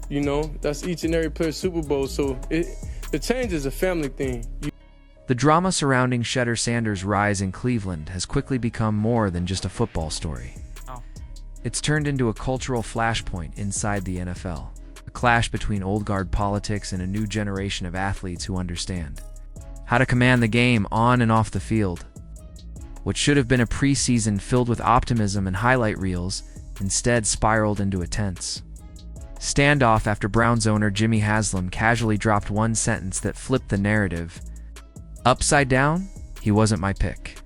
You know, that's each and every player's Super Bowl. So the change is a family thing. The drama surrounding Shedeur Sanders' rise in Cleveland has quickly become more than just a football story. It's turned into a cultural flashpoint inside the NFL, a clash between old guard politics and a new generation of athletes who understand how to command the game on and off the field. What should have been a preseason filled with optimism and highlight reels instead spiraled into a tense standoff after Browns owner Jimmy Haslam casually dropped one sentence that flipped the narrative. Upside down, he wasn't my pick.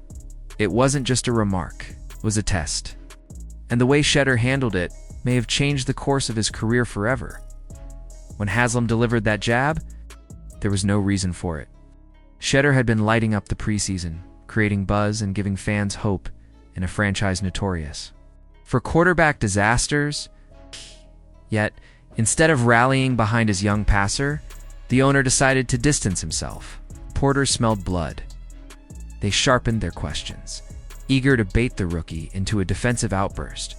It wasn't just a remark, it was a test. And the way Shedeur handled it may have changed the course of his career forever. When Haslam delivered that jab, there was no reason for it. Shedeur had been lighting up the preseason, creating buzz and giving fans hope in a franchise notorious for quarterback disasters. Yet, instead of rallying behind his young passer, the owner decided to distance himself. Reporters smelled blood. They sharpened their questions, eager to bait the rookie into a defensive outburst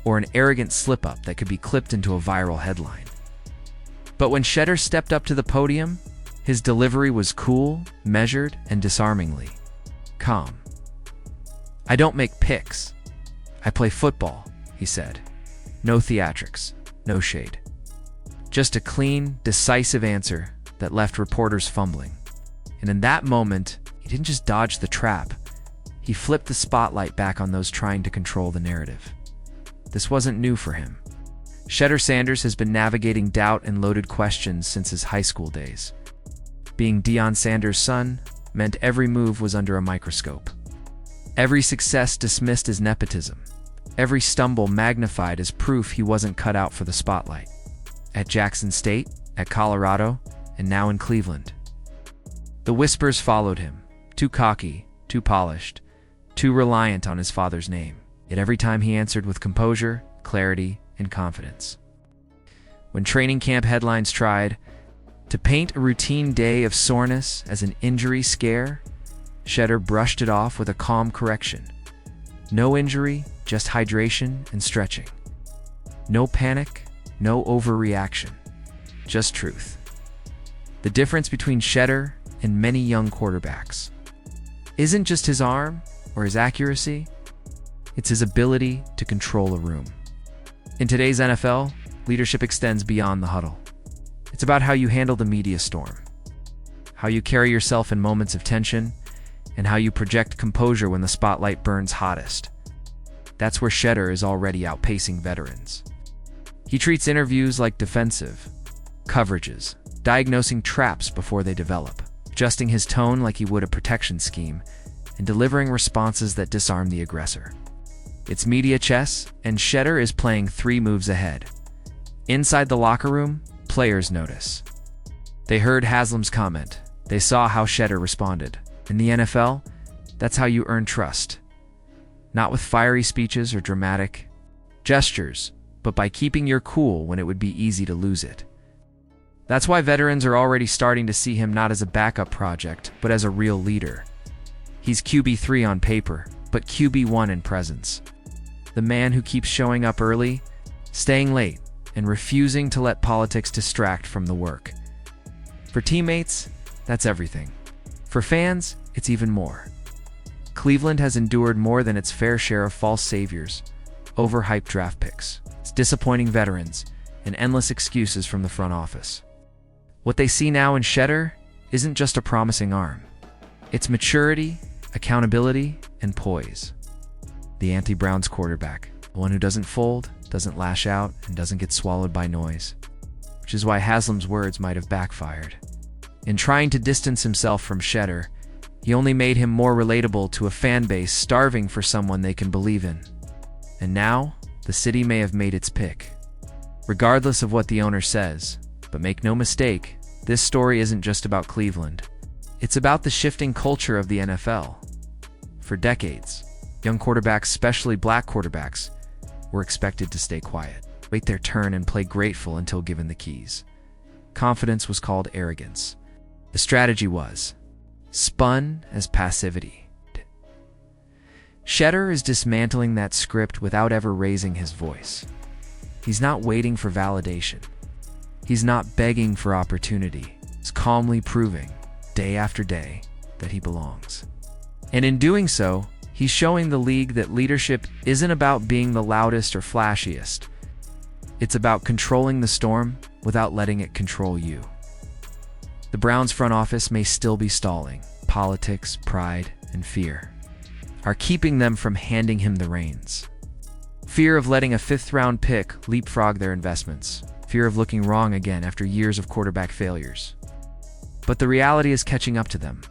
or an arrogant slip-up that could be clipped into a viral headline. But when Shedeur stepped up to the podium, his delivery was cool, measured, and disarmingly calm. "I don't make picks. I play football," he said. No theatrics, no shade. Just a clean, decisive answer that left reporters fumbling. And in that moment, he didn't just dodge the trap. He flipped the spotlight back on those trying to control the narrative. This wasn't new for him. Shedeur Sanders has been navigating doubt and loaded questions since his high school days. Being Deion Sanders' son meant every move was under a microscope. Every success dismissed as nepotism. Every stumble magnified as proof he wasn't cut out for the spotlight. At Jackson State, at Colorado, and now in Cleveland. The whispers followed him, too cocky, too polished, too reliant on his father's name. Yet every time he answered with composure, clarity, and confidence. When training camp headlines tried to paint a routine day of soreness as an injury scare, Shedeur brushed it off with a calm correction. No injury, just hydration and stretching. No panic, no overreaction, just truth. The difference between Shedeur and many young quarterbacks isn't just his arm or his accuracy, it's his ability to control a room. In today's NFL, leadership extends beyond the huddle. It's about how you handle the media storm, how you carry yourself in moments of tension, and how you project composure when the spotlight burns hottest. That's where Shedeur is already outpacing veterans. He treats interviews like defensive coverages, diagnosing traps before they develop, adjusting his tone like he would a protection scheme, and delivering responses that disarm the aggressor. It's media chess, and Shedeur is playing 3 moves ahead. Inside the locker room, players notice. They heard Haslam's comment. They saw how Shedeur responded. In the NFL, that's how you earn trust. Not with fiery speeches or dramatic gestures, but by keeping your cool when it would be easy to lose it. That's why veterans are already starting to see him not as a backup project, but as a real leader. He's QB3 on paper, but QB1 in presence. The man who keeps showing up early, staying late, and refusing to let politics distract from the work. For teammates, that's everything. For fans, it's even more. Cleveland has endured more than its fair share of false saviors, overhyped draft picks, its disappointing veterans, and endless excuses from the front office. What they see now in Shedeur isn't just a promising arm. It's maturity, accountability, and poise. The anti-Browns quarterback, the one who doesn't fold, doesn't lash out, and doesn't get swallowed by noise. Which is why Haslam's words might have backfired. In trying to distance himself from Shedeur, he only made him more relatable to a fan base starving for someone they can believe in. And now, the city may have made its pick. Regardless of what the owner says, but make no mistake, this story isn't just about Cleveland. It's about the shifting culture of the NFL. For decades, young quarterbacks, especially black quarterbacks, were expected to stay quiet, wait their turn, and play grateful until given the keys. Confidence was called arrogance. The strategy was spun as passivity. Shedeur is dismantling that script without ever raising his voice. He's not waiting for validation. He's not begging for opportunity. He's calmly proving, day after day, that he belongs. And in doing so, he's showing the league that leadership isn't about being the loudest or flashiest. It's about controlling the storm without letting it control you. The Browns front office may still be stalling. Politics, pride, and fear are keeping them from handing him the reins. Fear of letting a fifth-round pick leapfrog their investments. Fear of looking wrong again after years of quarterback failures. But the reality is catching up to them.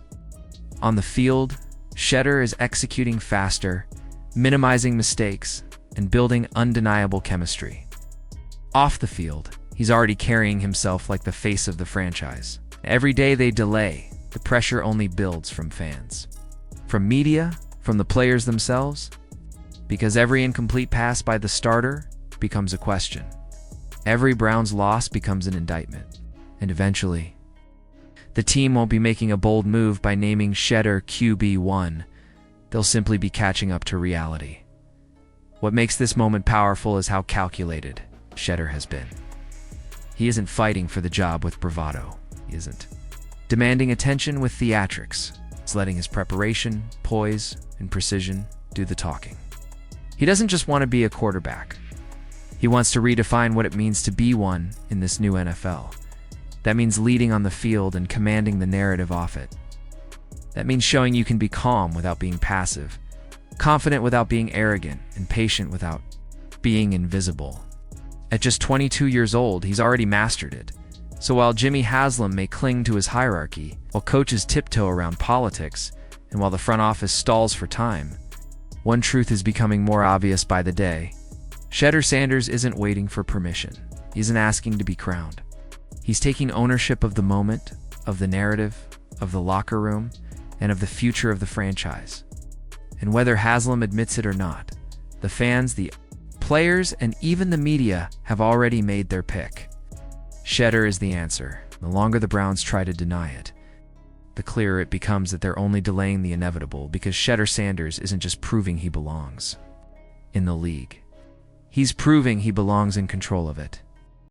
On the field, Shedeur is executing faster, minimizing mistakes, and building undeniable chemistry. Off the field, he's already carrying himself like the face of the franchise. Every day they delay, the pressure only builds from fans. From media, from the players themselves, because every incomplete pass by the starter becomes a question. Every Browns loss becomes an indictment. And eventually, the team won't be making a bold move by naming Shedeur QB1. They'll simply be catching up to reality. What makes this moment powerful is how calculated Shedeur has been. He isn't fighting for the job with bravado. He isn't demanding attention with theatrics. He's letting his preparation, poise, and precision do the talking. He doesn't just want to be a quarterback. He wants to redefine what it means to be one in this new NFL. That means leading on the field and commanding the narrative off it. That means showing you can be calm without being passive, confident without being arrogant, and patient without being invisible. At just 22 years old, he's already mastered it. So while Jimmy Haslam may cling to his hierarchy, while coaches tiptoe around politics, and while the front office stalls for time, one truth is becoming more obvious by the day. Shedeur Sanders isn't waiting for permission. He isn't asking to be crowned. He's taking ownership of the moment, of the narrative, of the locker room, and of the future of the franchise. And whether Haslam admits it or not, the fans, the players, and even the media have already made their pick. Shedeur is the answer. The longer the Browns try to deny it, the clearer it becomes that they're only delaying the inevitable, because Shedeur Sanders isn't just proving he belongs in the league. He's proving he belongs in control of it.